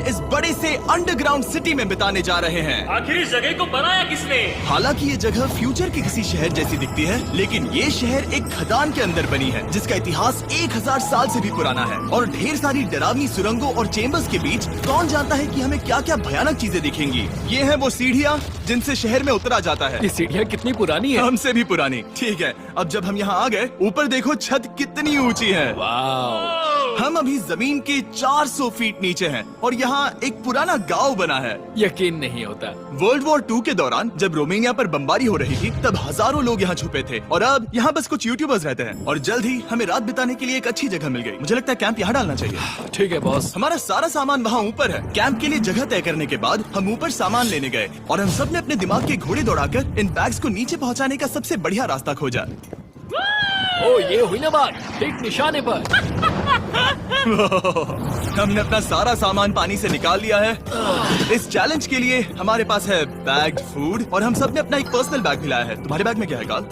इस बड़े से अंडरग्राउंड सिटी में बिताने जा रहे हैं। आखिर इस जगह को बनाया किसने? हालांकि ये जगह फ्यूचर के किसी शहर जैसी दिखती है, लेकिन ये शहर एक खदान के अंदर बनी है जिसका इतिहास 1000 साल से भी पुराना है और ढेर सारी डरावनी सुरंगों और चेम्बर्स के बीच कौन जानता है कि हमें क्या क्या भयानक चीजें दिखेंगी। ये है वो सीढ़ियाँ जिनसे शहर में उतरा जाता है। ये सीढ़ियाँ कितनी पुरानी है? हमसे भी पुरानी। ठीक है, अब जब हम यहाँ आ गए, ऊपर देखो छत कितनी ऊंची है। वाव! हम अभी जमीन के 400 फीट नीचे हैं और यहाँ एक पुराना गांव बना है। यकीन नहीं होता। वर्ल्ड वॉर 2 के दौरान जब रोमानिया पर बमबारी हो रही थी, तब हजारों लोग यहाँ छुपे थे और अब यहाँ बस कुछ यूट्यूबर्स रहते हैं। और जल्द ही हमें रात बिताने के लिए एक अच्छी जगह मिल गई। मुझे लगता है कैंप यहाँ डालना चाहिए। ठीक है बॉस। हमारा सारा सामान वहाँ ऊपर है। कैंप के लिए जगह तय करने के बाद हम ऊपर सामान लेने गए और हम सब ने अपने दिमाग के घोड़े दौड़ाकर इन बैग्स को नीचे पहुँचाने का सबसे बढ़िया रास्ता खोजा। ओ, ये हुई ना बात, ठीक निशाने पर। हमने अपना सारा सामान पानी से निकाल लिया है। इस चैलेंज के लिए हमारे पास है बैग्ड फूड और हम सब ने अपना एक पर्सनल बैग भी लाया है। तुम्हारे बैग में क्या है काल?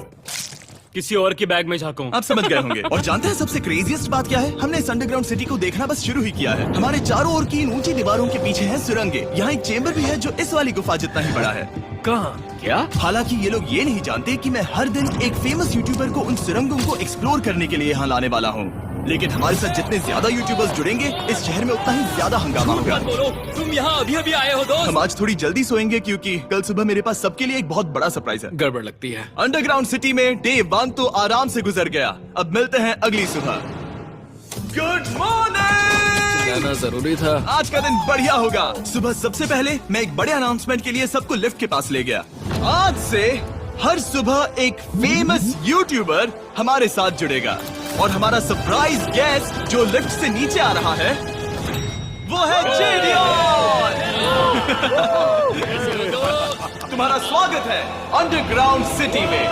किसी और के बैग में झांकूं। आप समझ गए होंगे। और जानते हैं सबसे क्रेजीएस्ट बात क्या है? हमने इस अंडरग्राउंड सिटी को देखना बस शुरू ही किया है। हमारे चारों ओर की इन ऊंची दीवारों के पीछे है सुरंगें। यहाँ एक चेम्बर भी है जो इस वाली गुफा जितना ही बड़ा है। कहाँ? क्या? हालांकि ये लोग ये नहीं जानते कि मैं हर दिन एक फेमस यूट्यूबर को उन सुरंगों को एक्सप्लोर करने के लिए यहाँ लाने वाला हूँ। लेकिन हमारे साथ जितने ज्यादा यूट्यूबर्स जुड़ेंगे, इस शहर में उतना ही ज्यादा हंगामा होगा। तुम यहाँ अभी अभी आए हो दोस्त? हम आज थोड़ी जल्दी सोएंगे क्योंकि कल सुबह मेरे पास सबके लिए एक बहुत बड़ा सरप्राइज है। गड़बड़ लगती है। अंडरग्राउंड सिटी में डे 1 तो आराम से गुजर गया। अब मिलते हैं अगली सुबह। Good morning! जाना जरूरी था। आज का दिन बढ़िया होगा। सुबह सबसे पहले मैं एक बड़े अनाउंसमेंट के लिए सबको लिफ्ट के पास ले गया। आज से हर सुबह एक फेमस यूट्यूबर हमारे साथ जुड़ेगा और हमारा सरप्राइज गेस्ट जो लिफ्ट से नीचे आ रहा है वो है जेडियन। तुम्हारा स्वागत है अंडरग्राउंड सिटी में।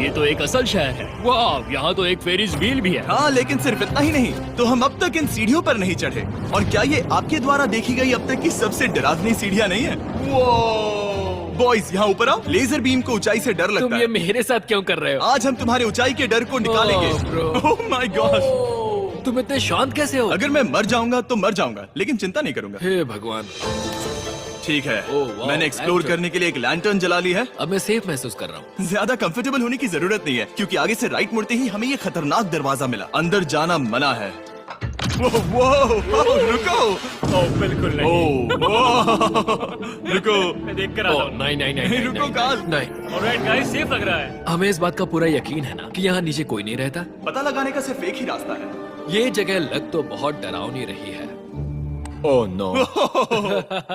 ये तो एक असल शहर है। वाह, यहाँ तो एक फेरिस व्हील भी है। हाँ, लेकिन सिर्फ इतना ही नहीं, तो हम अब तक इन सीढ़ियों पर नहीं चढ़े। और क्या ये आपके द्वारा देखी गई अब तक की सबसे डरावनी सीढ़ियाँ नहीं है? बॉयज यहाँ ऊपर आओ। लेजर बीम को ऊंचाई से डर लगता तुम है। ये मेरे साथ क्यों कर रहे हो? आज हम तुम्हारे ऊंचाई के डर को निकालेंगे। Oh my God! तुम इतने शांत कैसे हो? अगर मैं मर जाऊंगा तो मर जाऊंगा, लेकिन चिंता नहीं करूंगा। हे भगवान। ठीक है, वाह, मैंने एक्सप्लोर लैंटर्न। करने के लिए एक लैंटर्न जला ली है। अब मैं सेफ महसूस कर रहा हूँ। ज्यादा कंफर्टेबल होने की जरूरत नहीं है क्योंकि आगे से राइट मुड़ते ही हमें ये खतरनाक दरवाजा मिला। अंदर जाना मना है। रुको। बिल्कुल नहीं। रुको। मैं देख कर आता हूँ। नहीं, रुको काल। नहीं। ऑलराइट गाइस, सेफ लग रहा है। हमें इस बात का पूरा यकीन है ना कि यहाँ नीचे कोई नहीं रहता। पता लगाने का सिर्फ एक ही रास्ता है। ये जगह लग तो बहुत डरावनी रही है। Oh no.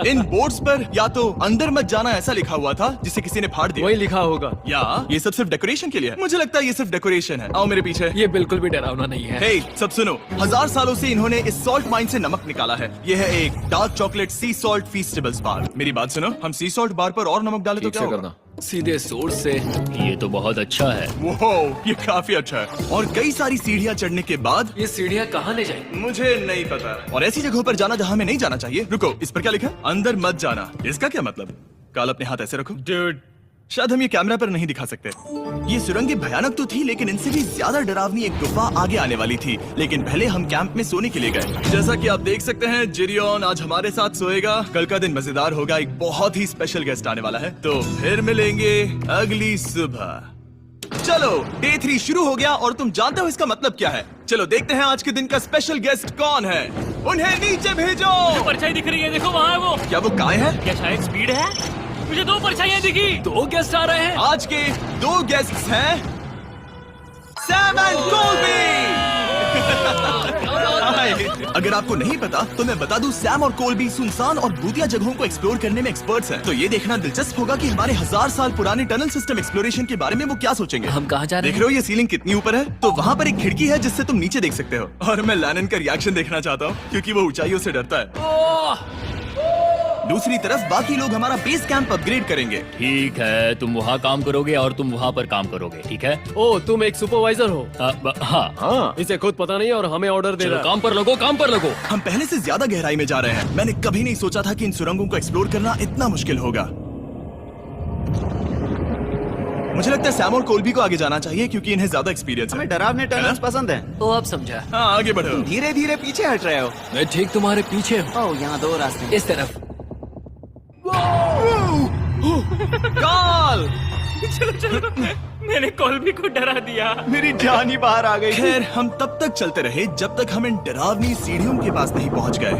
इन बोर्ड्स पर या तो अंदर मत जाना ऐसा लिखा हुआ था जिसे किसी ने फाड़ दिया। वही लिखा होगा। या ये सब सिर्फ डेकोरेशन के लिए है। मुझे लगता है ये सिर्फ डेकोरेशन है। आओ मेरे पीछे। ये बिल्कुल भी डरावना नहीं है। हे, सब सुनो। 1000 सालों से इन्होंने इस सॉल्ट माइन से नमक निकाला है। ये है एक डार्क चॉकलेट सी सॉल्ट फीस्टेबल्स बार। मेरी बात सुनो, हम सी सॉल्ट बार पर और नमक डाले तो क्या होगा? सीधे सोर्स से। ये तो बहुत अच्छा है। वो ये काफी अच्छा है। और कई सारी सीढ़ियाँ चढ़ने के बाद ये सीढ़ियाँ कहाँ ले जाएंगी? मुझे नहीं पता। और ऐसी जगहों पर जाना जहाँ हमें नहीं जाना चाहिए। रुको, इस पर क्या लिखा? अंदर मत जाना। इसका क्या मतलब? काल अपने हाथ ऐसे रखो। डूड, शायद हम ये कैमरा पर नहीं दिखा सकते। ये सुरंगें भयानक तो थी, लेकिन इनसे भी ज्यादा डरावनी एक गुफा आगे आने वाली थी। लेकिन पहले हम कैंप में सोने के लिए गए। जैसा कि आप देख सकते हैं, जेरियन आज हमारे साथ सोएगा। कल का दिन मजेदार होगा। एक बहुत ही स्पेशल गेस्ट आने वाला है। तो फिर मिलेंगे अगली सुबह। चलो, डे 3 शुरू हो गया और तुम जानते हो इसका मतलब क्या है? चलो देखते हैं आज के दिन का स्पेशल गेस्ट कौन है। उन्हें नीचे भेजो। परछाई दिख रही है, देखो वहाँ है वो। क्या वो काय है? क्या शायद स्पीड है? मुझे 2 परछाइयाँ दिखी। 2 गेस्ट आ रहे हैं। आज के 2 गेस्ट्स हैं सैम एंड कोलबी। अगर आपको नहीं पता तो मैं बता दूं, सैम और कोलबी सुनसान और भूतिया जगहों को एक्सप्लोर करने में एक्सपर्ट्स हैं। तो ये देखना दिलचस्प होगा कि हमारे 1000 साल पुराने टनल सिस्टम एक्सप्लोरेशन के बारे में वो क्या सोचेंगे। हम कहाँ जा रहे देख रहे हो ये सीलिंग कितनी ऊपर है? तो वहाँ पर एक खिड़की है जिससे तुम नीचे देख सकते हो। और मैं लैनन का रिएक्शन देखना चाहता हूँ क्योंकि वो ऊंचाइयों से डरता है। दूसरी तरफ बाकी लोग हमारा बेस कैंप अपग्रेड करेंगे। ठीक है, तुम वहाँ काम करोगे और तुम वहाँ पर काम करोगे, ठीक है? ओ, तुम एक सुपरवाइजर हो? हाँ। इसे खुद पता नहीं और हमें ऑर्डर दे चलो रहा है। काम पर लगो, काम पर लगो। हम पहले से ज्यादा गहराई में जा रहे हैं। मैंने कभी नहीं सोचा था कि इन सुरंगों को एक्सप्लोर करना इतना मुश्किल होगा। मुझे लगता है सैम और कोल्बी को आगे जाना चाहिए क्योंकि इन्हें ज्यादा एक्सपीरियंस है। हमें डरावने टनल्स पसंद हैं। तो अब समझा। हाँ आगे बढ़ो। धीरे धीरे पीछे हट रहे हो। मैं ठीक तुम्हारे पीछे हूँ। ओह, यहाँ 2 रास्ते हैं। इस तरफ। कॉल! मैंने कोल्बी को डरा दिया। मेरी जान ही बाहर आ गई। खैर हम तब तक चलते रहे जब तक हम इन डरावनी सीढ़ियों के पास नहीं पहुंच गए।